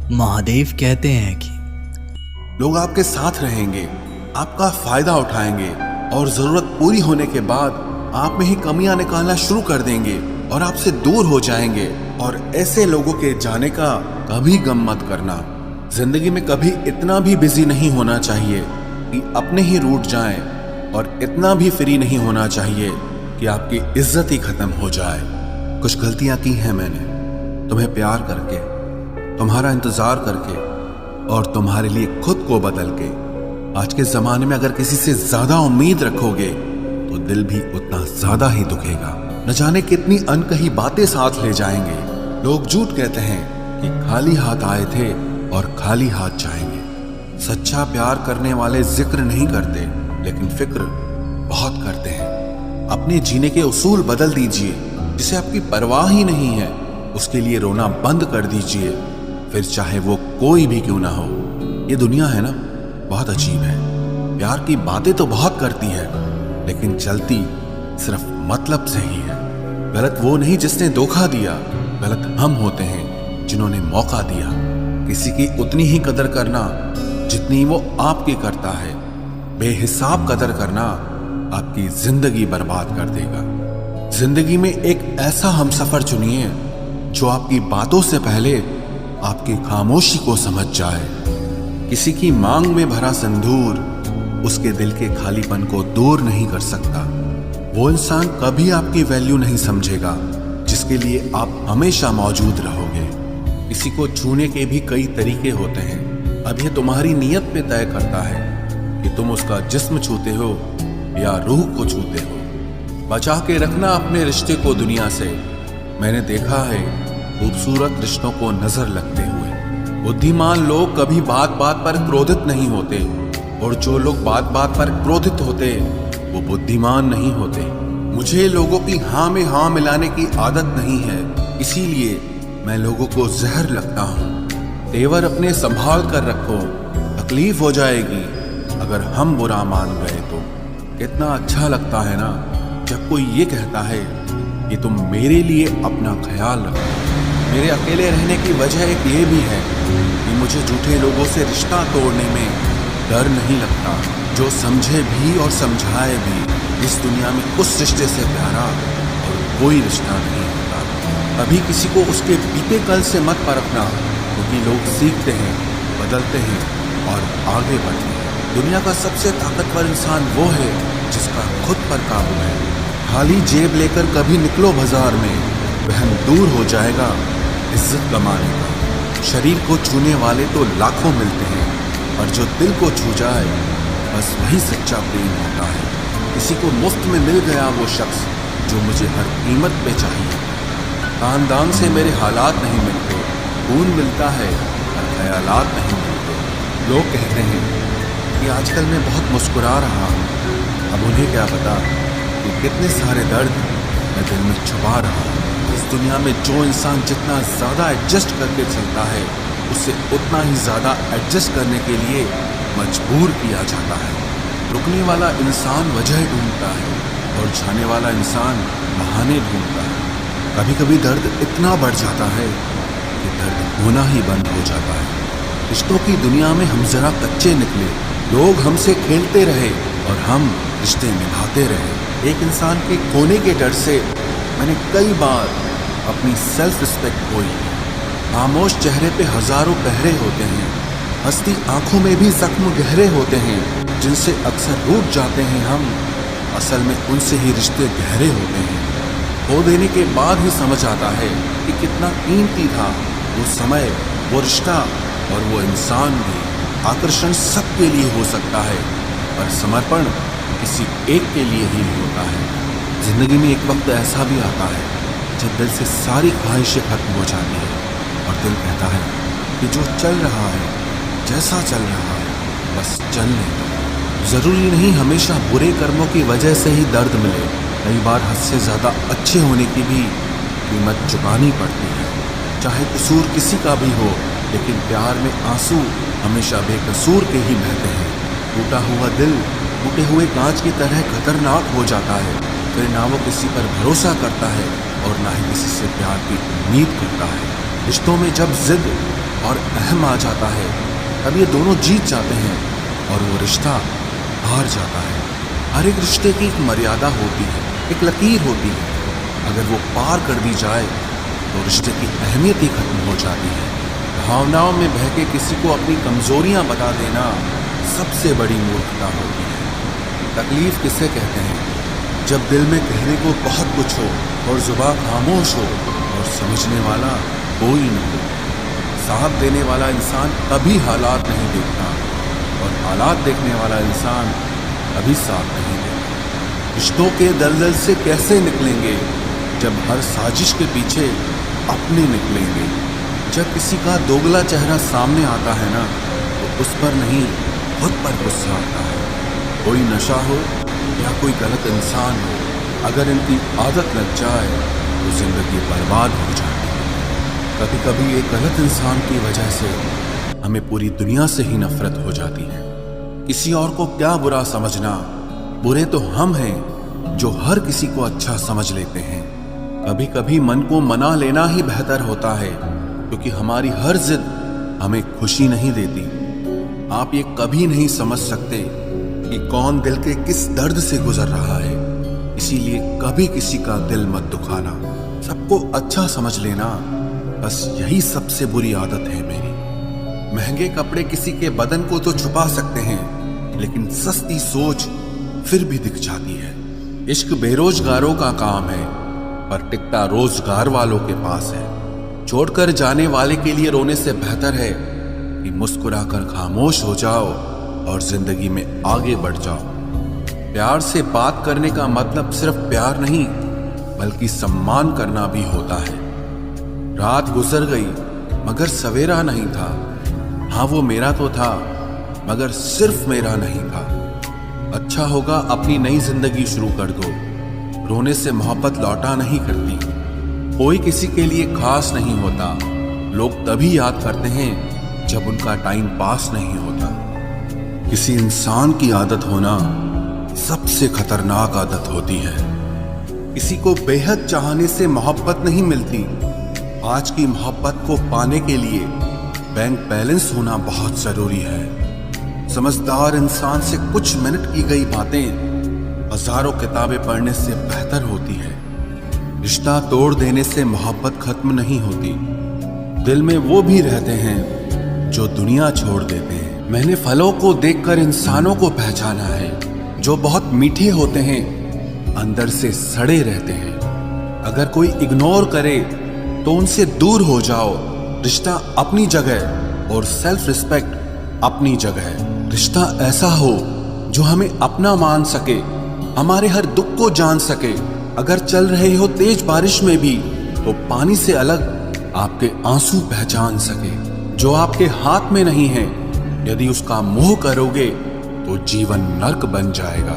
महादेव कहते हैं कि लोग आपके साथ रहेंगे, आपका फायदा उठाएंगे और जरूरत पूरी होने के बाद आप में ही कमियां निकालना शुरू कर देंगे और आपसे दूर हो जाएंगे। और ऐसे लोगों के जाने का कभी गम मत करना। जिंदगी में कभी इतना भी बिजी नहीं होना चाहिए कि अपने ही रूठ जाएं, और इतना भी फ्री नहीं होना चाहिए कि आपकी इज्जत ही खत्म हो जाए। कुछ गलतियां की हैं मैंने, तुम्हें प्यार करके, तुम्हारा इंतजार करके और तुम्हारे लिए खुद को बदल के। आज के जमाने में अगर किसी से ज्यादा उम्मीद रखोगे तो दिल भी उतना ज्यादा ही दुखेगा। न जाने कितनी अनकही बातें साथ ले जाएंगे। लोग झूठ कहते हैं कि खाली हाथ आए थे और खाली हाथ जाएंगे। सच्चा प्यार करने वाले जिक्र नहीं करते, लेकिन फिक्र बहुत करते हैं। अपने जीने के उसूल बदल दीजिए। जिसे आपकी परवाह ही नहीं है उसके लिए रोना बंद कर दीजिए, फिर चाहे वो कोई भी क्यों ना हो। ये दुनिया है ना, बहुत अजीब है। प्यार की बातें तो बहुत करती है, लेकिन चलती सिर्फ मतलब से ही है। गलत वो नहीं जिसने धोखा दिया, गलत हम होते हैं जिन्होंने मौका दिया। किसी की उतनी ही कदर करना जितनी वो आपकी करता है। बेहिसाब कदर करना आपकी जिंदगी बर्बाद कर देगा। जिंदगी में एक ऐसा हमसफर चुनिए जो आपकी बातों से पहले आपकी खामोशी को समझ जाए। किसी की मांग में भरा सिंदूर उसके दिल के खालीपन को दूर नहीं कर सकता। वो इंसान कभी आपकी वैल्यू नहीं समझेगा जिसके लिए आप हमेशा मौजूद रहोगे। किसी को छूने के भी कई तरीके होते हैं। अब ये तुम्हारी नीयत पे तय करता है कि तुम उसका जिस्म छूते हो या रूह को छूते हो। बचा के रखना अपने रिश्ते को दुनिया से। मैंने देखा है खूबसूरत रिश्तों को नजर लगते हुए। बुद्धिमान लोग कभी बात बात पर क्रोधित नहीं होते, और जो लोग बात बात पर क्रोधित होते वो बुद्धिमान नहीं होते। मुझे लोगों की हाँ में हाँ मिलाने की आदत नहीं है, इसीलिए मैं लोगों को जहर लगता हूँ। तेवर अपने संभाल कर रखो, तकलीफ हो जाएगी अगर हम बुरा मान गए तो। कितना अच्छा लगता है ना जब कोई ये कहता है कि तुम मेरे लिए अपना ख्याल रखो। मेरे अकेले रहने की वजह एक ये भी है कि मुझे झूठे लोगों से रिश्ता तोड़ने में डर नहीं लगता। जो समझे भी और समझाए भी, इस दुनिया में उस रिश्ते से प्यारा और कोई रिश्ता नहीं होता। कभी किसी को उसके बीते कल से मत परखना, क्योंकि लोग सीखते हैं, बदलते हैं और आगे बढ़ते हैं। दुनिया का सबसे ताकतवर इंसान वो है जिसका खुद पर काबू है। खाली जेब लेकर कभी निकलो बाजार में, वहम दूर हो जाएगा इज्जत कमाने का। शरीर को छूने वाले तो लाखों मिलते हैं, और जो दिल को छू जाए बस वही सच्चा प्रेम होता है। किसी को मुफ्त में मिल गया वो शख्स जो मुझे हर कीमत पे चाहिए। खानदान से मेरे हालात नहीं मिलते, खून मिलता है पर ख्यालात नहीं मिलते। लोग कहते हैं कि आजकल मैं बहुत मुस्कुरा रहा हूँ। अब उन्हें क्या पता कि कितने सारे दर्द मैं दिल में छुपा रहा हूँ। इस दुनिया में जो इंसान जितना ज़्यादा एडजस्ट करके चलता है, उसे उतना ही ज़्यादा एडजस्ट करने के लिए मजबूर किया जाता है। रुकने वाला इंसान वजह ढूंढता है और जाने वाला इंसान बहाने ढूंढता है। कभी कभी दर्द इतना बढ़ जाता है कि दर्द होना ही बंद हो जाता है। रिश्तों की दुनिया में हम जरा कच्चे निकले। लोग हमसे खेलते रहे और हम रिश्ते निभाते रहे। एक इंसान के खोने के डर से मैंने कई बार अपनी सेल्फ रिस्पेक्ट खोई। खामोश चेहरे पे हजारों पहरे होते हैं, हंसती आंखों में भी जख्म गहरे होते हैं, जिनसे अक्सर रूठ जाते हैं हम। असल में उनसे ही रिश्ते गहरे होते हैं। खो देने के बाद ही समझ आता है कि कितना कीमती था वो समय, वो रिश्ता और वो इंसान भी। आकर्षण सबके लिए हो सकता है, पर समर्पण किसी एक के लिए ही होता है। जिंदगी में एक वक्त ऐसा भी आता है जब दिल से सारी ख्वाहिशें खत्म हो जाती है और दिल कहता है कि जो चल रहा है, जैसा चल रहा है, बस चलने दो। जरूरी नहीं हमेशा बुरे कर्मों की वजह से ही दर्द मिले। कई बार हद से ज्यादा अच्छे होने की भी कीमत चुकानी पड़ती है। चाहे कसूर किसी का भी हो, लेकिन प्यार में आंसू हमेशा बेकसूर के ही बहते हैं। टूटा हुआ दिल टूटे हुए कांच की तरह खतरनाक हो जाता है। फिर ना वो किसी पर भरोसा करता है और ना ही किसी से प्यार की उम्मीद करता है। रिश्तों में जब जिद और अहम आ जाता है, तब ये दोनों जीत जाते हैं और वो रिश्ता हार जाता है। हर एक रिश्ते की एक मर्यादा होती है, एक लकीर होती है। अगर वो पार कर दी जाए तो रिश्ते की अहमियत ही खत्म हो जाती है। भावनाओं में बह के किसी को अपनी कमजोरियां बता देना सबसे बड़ी मूर्खता होती है। तकलीफ किसे कहते हैं? जब दिल में कहने को बहुत कुछ हो और जुबान खामोश हो और समझने वाला कोई न हो। साथ देने वाला इंसान कभी हालात नहीं देखता और हालात देखने वाला इंसान कभी साथ नहीं देता। रिश्तों के दलदल से कैसे निकलेंगे जब हर साजिश के पीछे अपने निकलेंगे। जब किसी का दोगला चेहरा सामने आता है ना, तो उस पर नहीं खुद पर गुस्सा आता है। कोई नशा हो या कोई गलत इंसान हो, अगर इनकी आदत लग जाए तो जिंदगी बर्बाद हो जाती है। कभी कभी एक गलत इंसान की वजह से हमें पूरी दुनिया से ही नफरत हो जाती है। किसी और को क्या बुरा समझना, बुरे तो हम हैं जो हर किसी को अच्छा समझ लेते हैं। कभी कभी मन को मना लेना ही बेहतर होता है, क्योंकि हमारी हर जिद हमें खुशी नहीं देती। आप ये कभी नहीं समझ सकते कि कौन दिल के किस दर्द से गुजर रहा है, इसीलिए कभी किसी का दिल मत दुखाना। सबको अच्छा समझ लेना, बस यही सबसे बुरी आदत है मेरी। महंगे कपड़े किसी के बदन को तो छुपा सकते हैं, लेकिन सस्ती सोच फिर भी दिख जाती है। इश्क बेरोजगारों का काम है, पर टिकता रोजगार वालों के पास है। छोड़कर जाने वाले के लिए रोने से बेहतर है कि मुस्कुराकर खामोश हो जाओ और जिंदगी में आगे बढ़ जाओ। प्यार से बात करने का मतलब सिर्फ प्यार नहीं, बल्कि सम्मान करना भी होता है। रात गुजर गई मगर सवेरा नहीं था। हाँ, वो मेरा तो था मगर सिर्फ मेरा नहीं था। अच्छा होगा अपनी नई जिंदगी शुरू कर दो। रोने से मोहब्बत लौटा नहीं करती। कोई किसी के लिए खास नहीं होता। लोग तभी याद करते हैं जब उनका टाइम पास नहीं होता। किसी इंसान की आदत होना सबसे खतरनाक आदत होती है। किसी को बेहद चाहने से मोहब्बत नहीं मिलती। आज की मोहब्बत को पाने के लिए बैंक बैलेंस होना बहुत जरूरी है। समझदार इंसान से कुछ मिनट की गई बातें हजारों किताबें पढ़ने से बेहतर होती है। रिश्ता तोड़ देने से मोहब्बत खत्म नहीं होती। दिल में वो भी रहते हैं जो दुनिया छोड़ देते हैं। मैंने फलों को देखकर इंसानों को पहचाना है, जो बहुत मीठे होते हैं अंदर से सड़े रहते हैं। अगर कोई इग्नोर करे तो उनसे दूर हो जाओ। रिश्ता अपनी जगह और सेल्फ रिस्पेक्ट अपनी जगह। रिश्ता ऐसा हो जो हमें अपना मान सके, हमारे हर दुख को जान सके। अगर चल रहे हो तेज बारिश में भी तो पानी से अलग आपके आंसू पहचान सके। जो आपके हाथ में नहीं है, यदि उसका मोह करोगे तो जीवन नर्क बन जाएगा।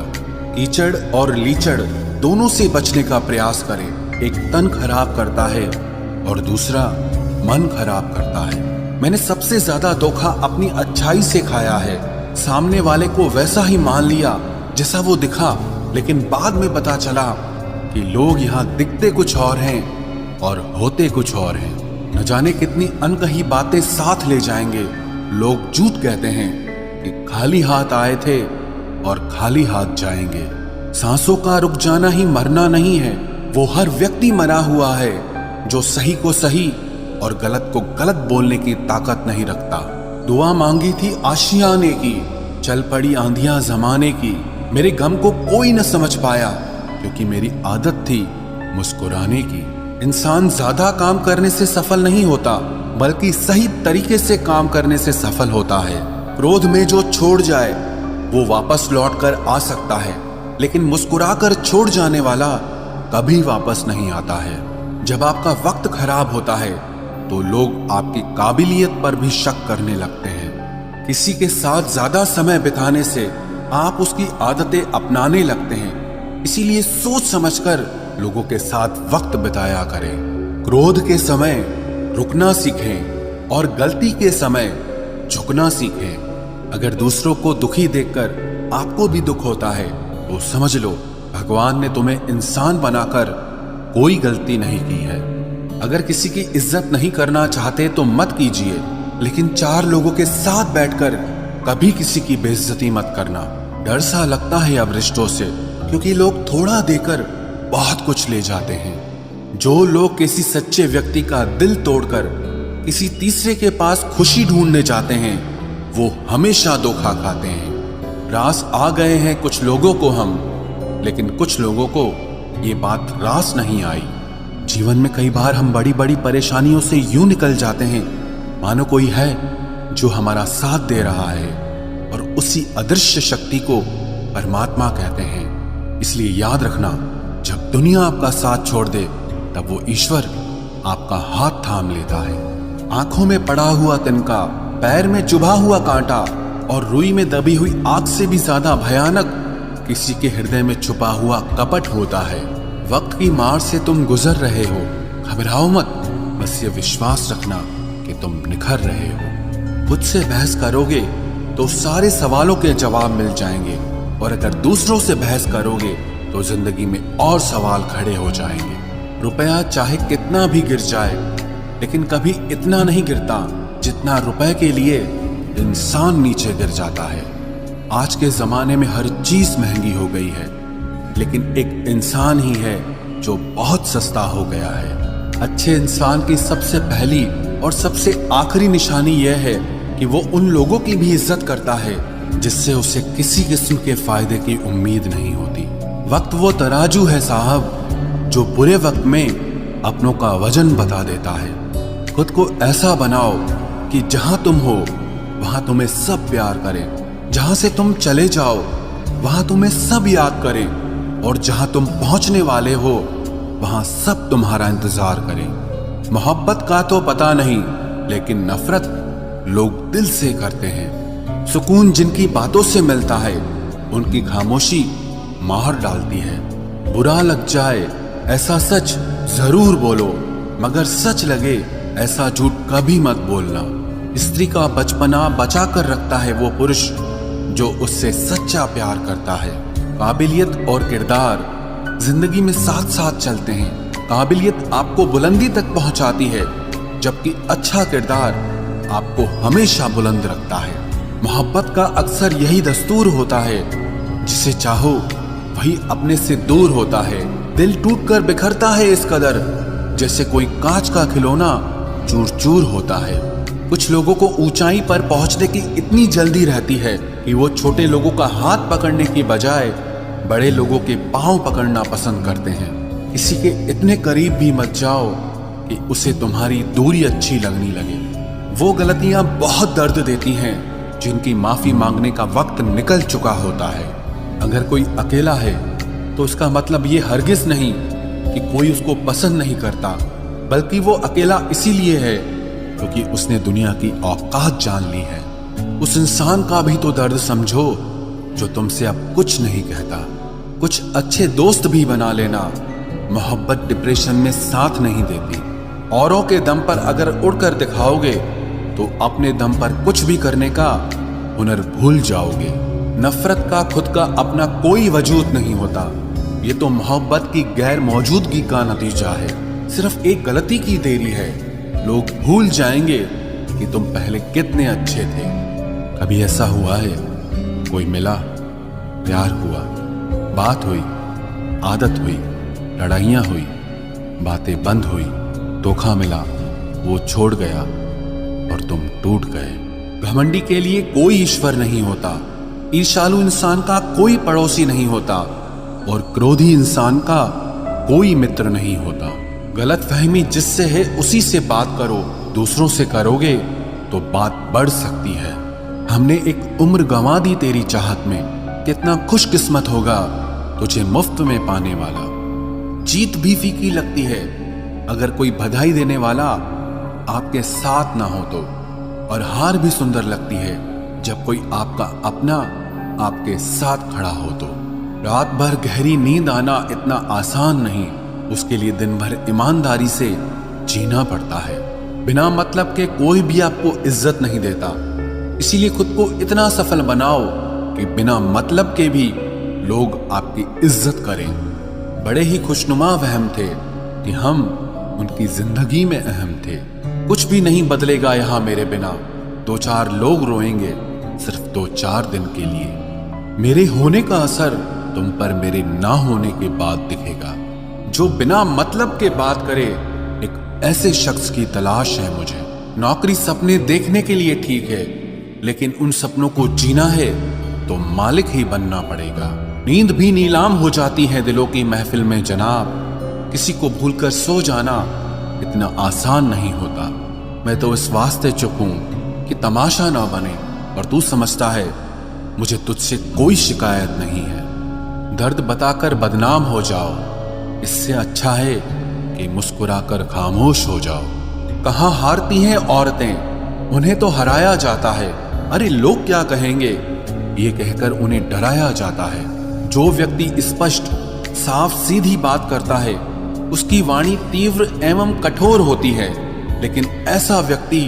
कीचड़ और लीचड़ दोनों से बचने का प्रयास करें। एक तन खराब करता है और दूसरा मन खराब करता है। मैंने सबसे ज्यादा धोखा अपनी अच्छाई से खाया है। सामने वाले को वैसा ही मान लिया जैसा वो दिखा, लेकिन बाद में पता चला कि लोग यहाँ दिखते कुछ और हैं और होते कुछ और हैं। न जाने कितनी अनकही बातें साथ ले जाएंगे। लोग झूठ कहते हैं कि खाली हाथ आए थे और खाली हाथ जाएंगे। सांसों का रुक जाना ही मरना नहीं है। वो हर व्यक्ति मरा हुआ है जो सही को सही और गलत को गलत बोलने की ताकत नहीं रखता। दुआ मांगी थी आशियाने की, चल पड़ी आंधियां जमाने की। मेरे गम को कोई न समझ पाया, क्योंकि मेरी आदत थी मुस्कुराने की। इंसान ज्यादा काम करने से सफल नहीं होता, बल्कि सही तरीके से काम करने से सफल होता है। क्रोध में जो छोड़ जाए वो वापस लौट कर आ सकता है, लेकिन मुस्कुराकर छोड़ जाने वाला कभी वापस नहीं आता है। जब आपका वक्त खराब होता है तो लोग आपकी काबिलियत पर भी शक करने लगते हैं। किसी के साथ ज्यादा समय बिताने से आप उसकी आदतें अपनाने लगते हैं। इसीलिए सोच समझकर लोगों के साथ वक्त बिताया करें। क्रोध के समय रुकना सीखें और गलती के समय झुकना सीखें। अगर दूसरों को दुखी देखकर आपको भी दुख होता है तो समझ लो भगवान ने तुम्हें इंसान बनाकर कोई गलती नहीं की है। अगर किसी की इज्जत नहीं करना चाहते तो मत कीजिए, लेकिन 4 लोगों के साथ बैठकर कभी किसी की बेइज्जती मत करना। डर सा लगता है अब रिश्तों से, क्योंकि लोग थोड़ा देकर बहुत कुछ ले जाते हैं। जो लोग किसी सच्चे व्यक्ति का दिल तोड़कर किसी तीसरे के पास खुशी ढूंढने जाते हैं, वो हमेशा धोखा खाते हैं। रास आ गए हैं कुछ लोगों को हम, लेकिन कुछ लोगों को ये बात रास नहीं आई। जीवन में कई बार हम बड़ी बड़ी परेशानियों से यूं निकल जाते हैं मानो कोई है जो हमारा साथ दे रहा है, और उसी अदृश्य शक्ति को परमात्मा कहते हैं। इसलिए याद रखना, जब दुनिया आपका साथ छोड़ दे तब वो ईश्वर आपका हाथ थाम लेता है। आंखों में पड़ा हुआ तिनका, पैर में चुभा हुआ कांटा और रुई में दबी हुई आग से भी ज्यादा भयानक किसी के हृदय में छुपा हुआ कपट होता है। वक्त की मार से तुम गुजर रहे हो, घबराओ मत, बस ये विश्वास रखना कि तुम निखर रहे हो। खुद से बहस करोगे तो सारे सवालों के जवाब मिल जाएंगे, और अगर दूसरों से बहस करोगे तो जिंदगी में और सवाल खड़े हो जाएंगे। रुपया चाहे कितना भी गिर जाए, लेकिन कभी इतना नहीं गिरता जितना रुपए के लिए इंसान नीचे गिर जाता है। आज के जमाने में हर चीज महंगी हो गई है, लेकिन एक इंसान ही है जो बहुत सस्ता हो गया है। अच्छे इंसान की सबसे पहली और सबसे आखिरी निशानी यह है कि वो उन लोगों की भी इज्जत करता है जिससे उसे किसी किस्म के फायदे की उम्मीद नहीं होती। वक्त वो तराजू है साहब, जो बुरे वक्त में अपनों का वजन बता देता है। खुद को ऐसा बनाओ कि जहां तुम हो वहां तुम्हें सब प्यार करें, जहां से तुम चले जाओ वहां तुम्हें सब याद करें, और जहां तुम पहुंचने वाले हो वहां सब तुम्हारा इंतजार करें। मोहब्बत का तो पता नहीं, लेकिन नफरत लोग दिल से करते हैं। सुकून जिनकी बातों से मिलता है, उनकी खामोशी मार डालती है। बुरा लग जाए ऐसा सच जरूर बोलो, मगर सच लगे ऐसा झूठ कभी मत बोलना। स्त्री का बचपना बचा कर रखता है वो पुरुष जो उससे सच्चा प्यार करता है। काबिलियत और किरदार जिंदगी में साथ साथ चलते हैं। काबिलियत आपको बुलंदी तक पहुंचाती है, जबकि अच्छा किरदार आपको हमेशा बुलंद रखता है। मोहब्बत का अक्सर यही दस्तूर होता है, जिसे चाहो वही अपने से दूर होता है। दिल टूटकर बिखरता है इस कदर, जैसे कोई कांच का खिलौना चूर चूर होता है। कुछ लोगों को ऊंचाई पर पहुंचने की इतनी जल्दी रहती है कि वो छोटे लोगों का हाथ पकड़ने की बजाय बड़े लोगों के पांव पकड़ना पसंद करते हैं। किसी के इतने करीब भी मत जाओ कि उसे तुम्हारी दूरी अच्छी लगने लगे। वो गलतियां बहुत दर्द देती हैं जिनकी माफी मांगने का वक्त निकल चुका होता है। अगर कोई अकेला है तो इसका मतलब ये हरगिज नहीं कि कोई उसको पसंद नहीं करता, बल्कि वो अकेला इसीलिए है क्योंकि उसने दुनिया की औकात जान ली है। उस इंसान का भी तो दर्द समझो जो तुमसे अब कुछ नहीं कहता। कुछ अच्छे दोस्त भी बना लेना। मोहब्बत डिप्रेशन में साथ नहीं देती। औरों के दम पर अगर उड़कर दिखाओगे तो अपने दम पर कुछ भी करने का हुनर भूल जाओगे। नफरत का खुद का अपना कोई वजूद नहीं होता। ये तो मोहब्बत की गैर मौजूदगी का नतीजा है। सिर्फ एक गलती की देरी है। लोग भूल जाएंगे कि तुम पहले कितने अच्छे थे। कभी ऐसा हुआ है, कोई मिला, प्यार हुआ, बात हुई, आदत हुई, लड़ाइयां हुई, बातें बंद हुई, धोखा मिला, वो छोड़ गया और तुम टूट गए। घमंडी के लिए कोई ईश्वर नहीं होता। ईर्ष्यालु इंसान का कोई पड़ोसी नहीं होता, और क्रोधी इंसान का कोई मित्र नहीं होता। गलत फहमी जिससे है उसी से बात करो। दूसरों से करोगे तो बात बढ़ सकती है। हमने एक उम्र गंवा दी तेरी चाहत में। कितना खुशकिस्मत होगा तुझे मुफ्त में पाने वाला। जीत भी फीकी लगती है अगर कोई बधाई देने वाला आपके साथ ना हो तो, और हार भी सुंदर लगती है जब कोई आपका अपना आपके साथ खड़ा हो तो। रात भर गहरी नींद आना इतना आसान नहीं, उसके लिए दिन भर ईमानदारी से जीना पड़ता है। बिना मतलब के कोई भी आपको इज्जत नहीं देता, इसीलिए खुद को इतना सफल बनाओ कि बिना मतलब के भी लोग आपकी इज्जत करें। बड़े ही खुशनुमा वहम थे कि हम उनकी जिंदगी में अहम थे। कुछ भी नहीं बदलेगा यहाँ मेरे बिना। 2-4 लोग रोएंगे सिर्फ 2-4 दिन के लिए। मेरे होने का असर तुम पर मेरे ना होने के बाद दिखेगा। जो बिना मतलब के बात करे, एक ऐसे शख्स की तलाश है मुझे। नौकरी सपने देखने के लिए ठीक है, लेकिन उन सपनों को जीना है तो मालिक ही बनना पड़ेगा। नींद भी नीलाम हो जाती है दिलों की महफिल में जनाब। किसी को भूलकर सो जाना इतना आसान नहीं होता। मैं तो इस वास्ते चुप हूं कि तमाशा ना बने, और तू समझता है मुझे तुझसे कोई शिकायत नहीं है। दर्द बताकर बदनाम हो जाओ, इससे अच्छा है कि मुस्कुराकर खामोश हो जाओ। कहाँ हारती हैं औरतें, उन्हें तो हराया जाता है। अरे लोग क्या कहेंगे, ये कहकर उन्हें डराया जाता है। जो व्यक्ति स्पष्ट साफ सीधी बात करता है, उसकी वाणी तीव्र एवं कठोर होती है, लेकिन ऐसा व्यक्ति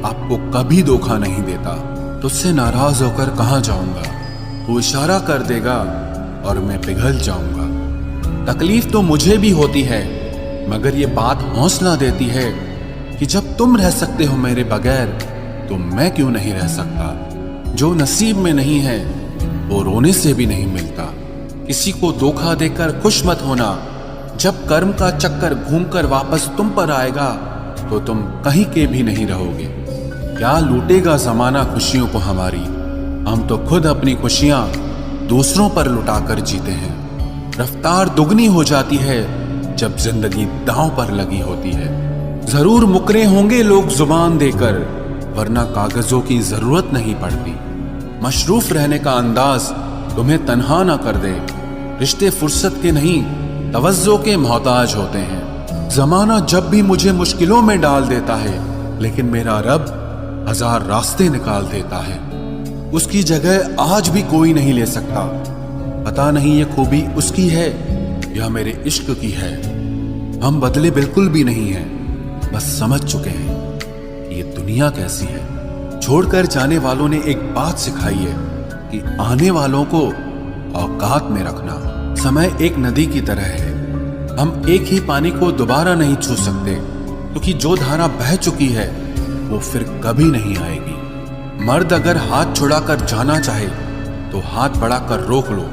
आपको कभी धोखा नहीं देता। तुझसे नाराज होकर कहाँ जाऊंगा, वो इशारा कर देगा और मैं पिघल जाऊंगा। तकलीफ तो मुझे भी होती है, मगर ये बात हौसला देती है कि जब तुम रह सकते हो मेरे बगैर, तो मैं क्यों नहीं रह सकता। जो नसीब में नहीं है वो रोने से भी नहीं मिलता। किसी को धोखा देकर खुश मत होना। जब कर्म का चक्कर घूमकर वापस तुम पर आएगा, तो तुम कहीं के भी नहीं रहोगे। क्या लूटेगा जमाना खुशियों को हमारी, हम तो खुद अपनी खुशियां दूसरों पर लुटाकर जीते हैं। रफ्तार दुगनी हो जाती है जब जिंदगी दांव पर लगी होती है। जरूर मुकरे होंगे लोग जुबान देकर, वरना कागजों की जरूरत नहीं पड़ती। मशरूफ रहने का अंदाज तुम्हें तन्हा ना कर दे। रिश्ते फुर्सत के नहीं, तवज्जो के मोहताज होते हैं। जमाना जब भी मुझे मुश्किलों में डाल देता है, लेकिन मेरा रब 1000 रास्ते निकाल देता है। उसकी जगह आज भी कोई नहीं ले सकता। पता नहीं ये खूबी उसकी है या मेरे इश्क की है। हम बदले बिल्कुल भी नहीं हैं, बस समझ चुके हैं कि ये दुनिया कैसी है। छोड़कर जाने वालों ने एक बात सिखाई है कि आने वालों को औकात में रखना। समय एक नदी की तरह है, हम एक ही पानी को दोबारा नहीं छू सकते, क्योंकि जो धारा बह चुकी है वो फिर कभी नहीं आएगी। मर्द अगर हाथ छुड़ाकर जाना चाहे तो हाथ बढ़ाकर रोक लो,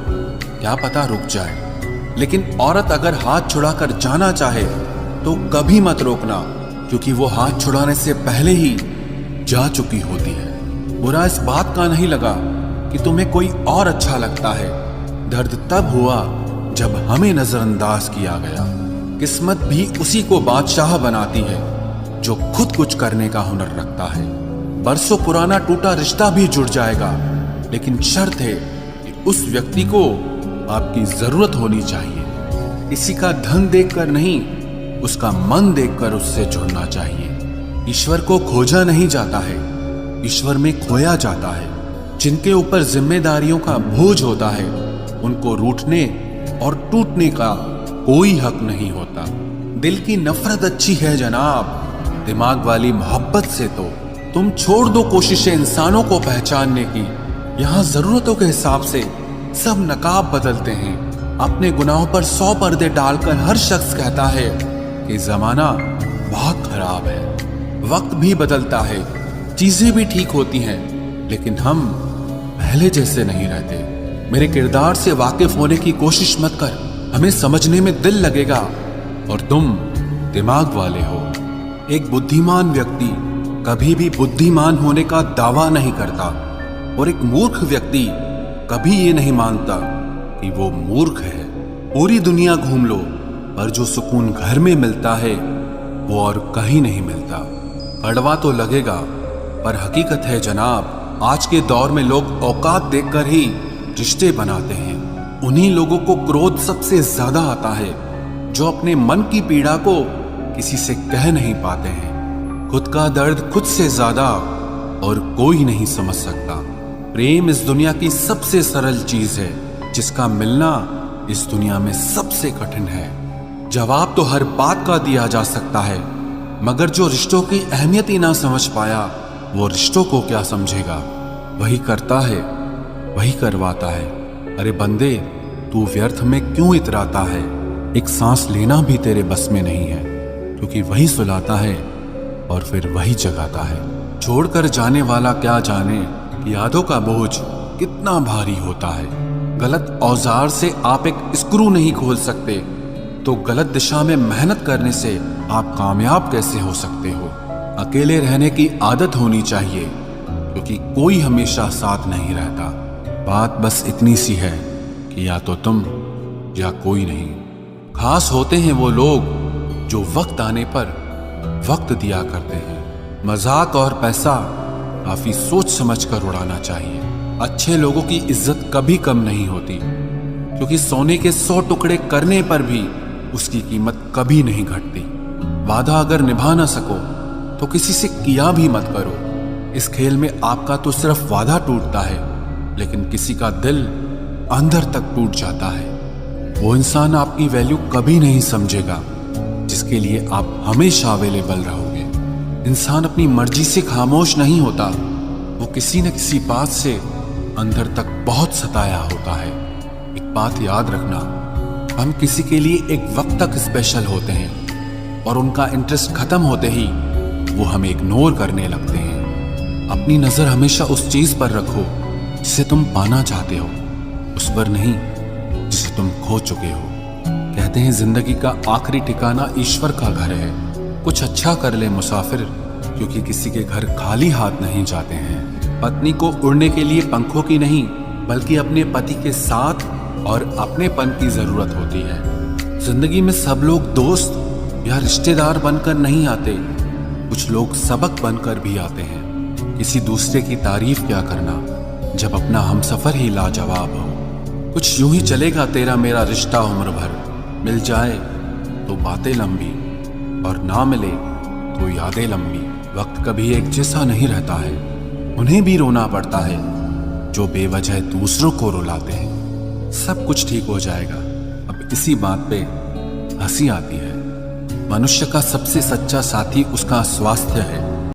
क्या पता रुक जाए। लेकिन औरत अगर हाथ छुड़ाकर जाना चाहे तो कभी मत रोकना, क्योंकि वो हाथ छुड़ाने से पहले ही जा चुकी होती है। बुरा इस बात का नहीं लगा कि तुम्हें कोई और अच्छा लगता है। दर्द तब हुआ जब हमें नजरअंदाज किया गया। किस्मत भी उसी को बादशाह बनाती है जो खुद कुछ करने का हुनर रखता है। बरसों पुराना टूटा रिश्ता भी जुड़ जाएगा, लेकिन शर्त है कि उस व्यक्ति को आपकी जरूरत होनी चाहिए। किसी का धन देखकर नहीं, उसका मन देखकर उससे जुड़ना चाहिए। ईश्वर को खोजा नहीं जाता है, ईश्वर में खोया जाता है। जिनके ऊपर जिम्मेदारियों का बोझ होता है, उनको रूठने और टूटने का कोई हक नहीं होता। दिल की नफरत अच्छी है जनाब, दिमाग वाली मोहब्बत से तो तुम छोड़ दो कोशिशें इंसानों को पहचानने की। यहाँ जरूरतों के हिसाब से सब नकाब बदलते हैं। अपने गुनाहों पर 100 पर्दे डालकर हर शख्स कहता है कि जमाना बहुत खराब है। वक्त भी बदलता है, चीजें भी ठीक होती हैं, लेकिन हम पहले जैसे नहीं रहते। मेरे किरदार से वाकिफ होने की कोशिश मत कर, हमें समझने में दिल लगेगा और तुम दिमाग वाले हो। एक बुद्धिमान व्यक्ति कभी भी बुद्धिमान होने का दावा नहीं करता, और एक मूर्ख व्यक्ति कभी ये नहीं मानता कि वो मूर्ख है। पूरी दुनिया घूम लो, पर जो सुकून घर में मिलता है वो और कहीं नहीं मिलता। कड़वा तो लगेगा, पर हकीकत है जनाब, आज के दौर में लोग औकात देखकर ही रिश्ते बनाते हैं। उन्हीं लोगों को क्रोध सबसे ज्यादा आता है जो अपने मन की पीड़ा को किसी से कह नहीं पाते हैं। खुद का दर्द खुद से ज्यादा और कोई नहीं समझ सकता। प्रेम इस दुनिया की सबसे सरल चीज है, जिसका मिलना इस दुनिया में सबसे कठिन है। जवाब तो हर बात का दिया जा सकता है, मगर जो रिश्तों की अहमियत ही ना समझ पाया, वो रिश्तों को क्या समझेगा। वही करता है, वही करवाता है। अरे बंदे, तू व्यर्थ में क्यों इतराता है। एक सांस लेना भी तेरे बस में नहीं है, क्योंकि वही सुलाता है और फिर वही जगाता है। छोड़कर जाने वाला क्या जाने कि यादों का बोझ कितना भारी होता है। गलत औजार से आप एक स्क्रू नहीं खोल सकते, तो गलत दिशा में मेहनत करने से आप कामयाब कैसे हो सकते हो। अकेले रहने की आदत होनी चाहिए, क्योंकि कोई हमेशा साथ नहीं रहता। बात बस इतनी सी है कि या तो तुम या कोई नहीं। खास होते हैं वो लोग जो वक्त आने पर वक्त दिया करते हैं। मजाक और पैसा काफी सोच समझ कर उड़ाना चाहिए। अच्छे लोगों की इज्जत कभी कम नहीं होती, क्योंकि सोने के 100 टुकड़े करने पर भी उसकी कीमत कभी नहीं घटती। वादा अगर निभा ना सको तो किसी से किया भी मत करो। इस खेल में आपका तो सिर्फ वादा टूटता है, लेकिन किसी का दिल अंदर तक टूट जाता है। वो इंसान आपकी वैल्यू कभी नहीं समझेगा जिसके लिए आप हमेशा अवेलेबल रहोगे। इंसान अपनी मर्जी से खामोश नहीं होता, वो किसी न किसी बात से अंदर तक बहुत सताया होता है। एक बात याद रखना, हम किसी के लिए एक वक्त तक स्पेशल होते हैं और उनका इंटरेस्ट खत्म होते ही वो हमें इग्नोर करने लगते हैं। अपनी नजर हमेशा उस चीज पर रखो जिसे तुम पाना चाहते हो, उस पर नहीं जिसे तुम खो चुके हो। कहते हैं जिंदगी का आखिरी ठिकाना ईश्वर का घर है। कुछ अच्छा कर ले मुसाफिर, क्योंकि किसी के घर खाली हाथ नहीं जाते हैं। पत्नी को उड़ने के लिए पंखों की नहीं, बल्कि अपने पति के साथ और अपनेपन की जरूरत होती है। जिंदगी में सब लोग दोस्त या रिश्तेदार बनकर नहीं आते, कुछ लोग सबक बनकर भी आते हैं। किसी दूसरे की तारीफ क्या करना जब अपना हमसफर ही लाजवाब हो। कुछ यूं ही चलेगा तेरा मेरा रिश्ता उम्र भर, मिल जाए तो बातें लंबी और ना मिले तो यादें लंबी। वक्त कभी एक जैसा नहीं रहता है, उन्हें भी रोना पड़ता है जो बेवजह दूसरों को रुलाते हैं। सब कुछ ठीक हो जाएगा। अब इसी बात पे हंसी आती है। मनुष्य का सबसे सच्चा साथी उसका स्वास्थ्य है।